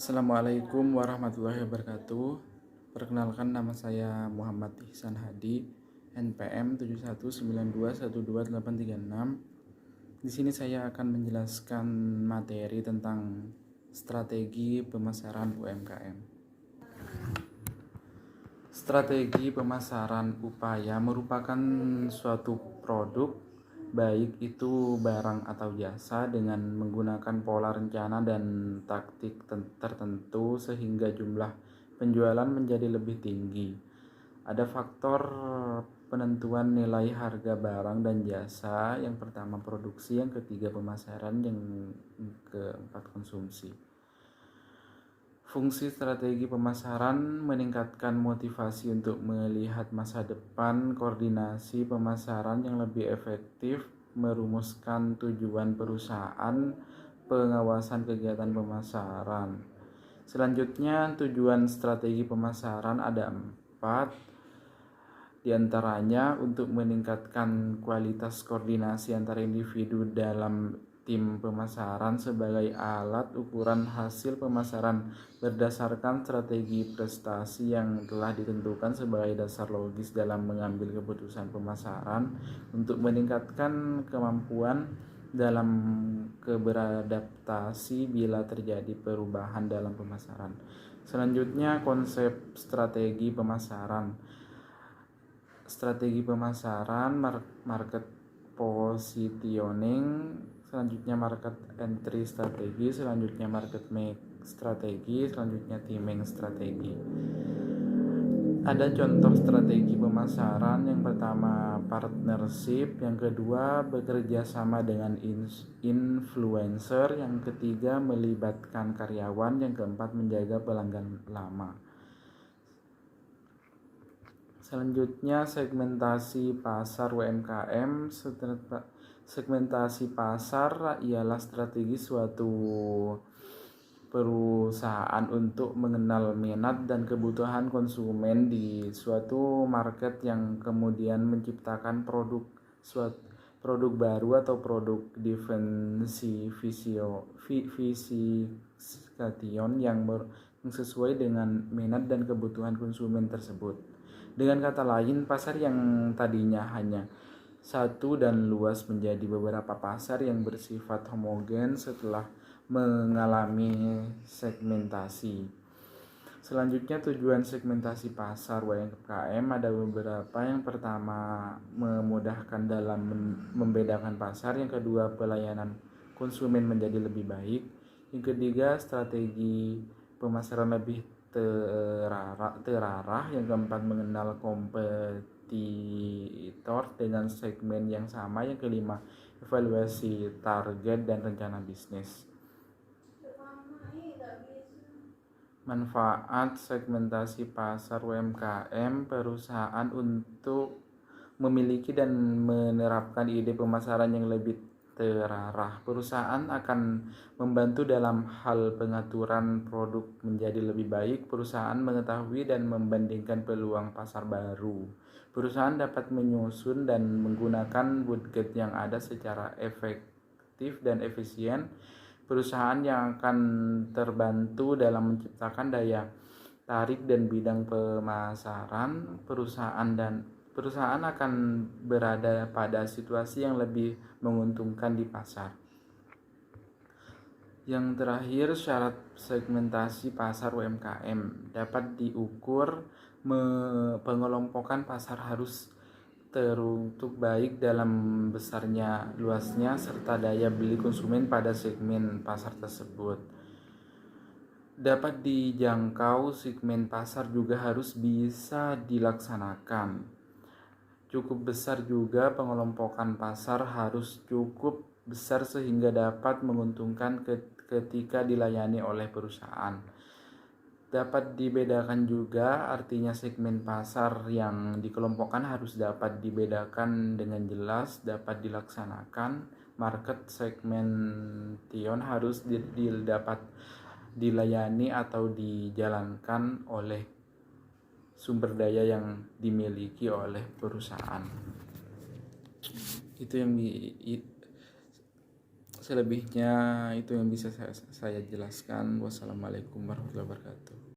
Assalamualaikum warahmatullahi wabarakatuh. Perkenalkan, nama saya Muhammad Ihsan Hadi, NPM 71921286. Di sini saya akan menjelaskan materi tentang strategi pemasaran UMKM. Strategi pemasaran upaya merupakan suatu produk, baik itu barang atau jasa, dengan menggunakan pola rencana dan taktik tertentu sehingga jumlah penjualan menjadi lebih tinggi. Ada faktor penentuan nilai harga barang dan jasa. Yang pertama produksi, yang ketiga pemasaran, yang keempat konsumsi. Fungsi strategi pemasaran meningkatkan motivasi untuk melihat masa depan, koordinasi pemasaran yang lebih efektif, merumuskan tujuan perusahaan, pengawasan kegiatan pemasaran. Selanjutnya, tujuan strategi pemasaran ada 4, diantaranya untuk meningkatkan kualitas koordinasi antar individu dalam tim pemasaran sebagai alat ukuran hasil pemasaran berdasarkan strategi prestasi yang telah ditentukan sebagai dasar logis dalam mengambil keputusan pemasaran untuk meningkatkan kemampuan dalam beradaptasi bila terjadi perubahan dalam pemasaran. Selanjutnya, konsep strategi pemasaran. Strategi pemasaran, market positioning, selanjutnya market entry strategi, selanjutnya market make strategi, selanjutnya timing strategi. Ada contoh strategi pemasaran. Yang pertama partnership, yang kedua bekerja sama dengan influencer, yang ketiga melibatkan karyawan, yang keempat menjaga pelanggan lama. Selanjutnya segmentasi pasar UMKM. Segmentasi pasar ialah strategi suatu perusahaan untuk mengenal minat dan kebutuhan konsumen di suatu market yang kemudian menciptakan produk baru atau produk differentiation yang sesuai dengan minat dan kebutuhan konsumen tersebut. Dengan kata lain, pasar yang tadinya hanya satu dan luas menjadi beberapa pasar yang bersifat homogen setelah mengalami segmentasi. Selanjutnya, tujuan segmentasi pasar UMKM ada beberapa. Yang pertama, memudahkan dalam membedakan pasar. Yang kedua, pelayanan konsumen menjadi lebih baik. Yang ketiga, strategi pemasaran lebih terarah. Yang keempat, mengenal kompetitor dengan segmen yang sama. Yang kelima, evaluasi target dan rencana bisnis. Manfaat segmentasi pasar UMKM perusahaan untuk memiliki dan menerapkan ide pemasaran yang lebih terarah. Perusahaan akan membantu dalam hal pengaturan produk menjadi lebih baik. Perusahaan mengetahui dan membandingkan peluang pasar baru. Perusahaan dapat menyusun dan menggunakan budget yang ada secara efektif dan efisien. Perusahaan yang akan terbantu dalam menciptakan daya tarik dan bidang pemasaran. Perusahaan akan berada pada situasi yang lebih menguntungkan di pasar. Yang terakhir, syarat segmentasi pasar UMKM dapat diukur. Pengelompokan pasar harus teruntuk baik dalam besarnya, luasnya, serta daya beli konsumen pada segmen pasar tersebut. Dapat dijangkau segmen pasar juga harus bisa dilaksanakan. Cukup besar juga, pengelompokan pasar harus cukup besar sehingga dapat menguntungkan ketika dilayani oleh perusahaan. Dapat dibedakan juga, artinya segmen pasar yang dikelompokkan harus dapat dibedakan dengan jelas, dapat dilaksanakan. Market segmentation harus dapat dilayani atau dijalankan oleh sumber daya yang dimiliki oleh perusahaan. Selebihnya itu yang bisa saya jelaskan. Wassalamualaikum warahmatullahi wabarakatuh.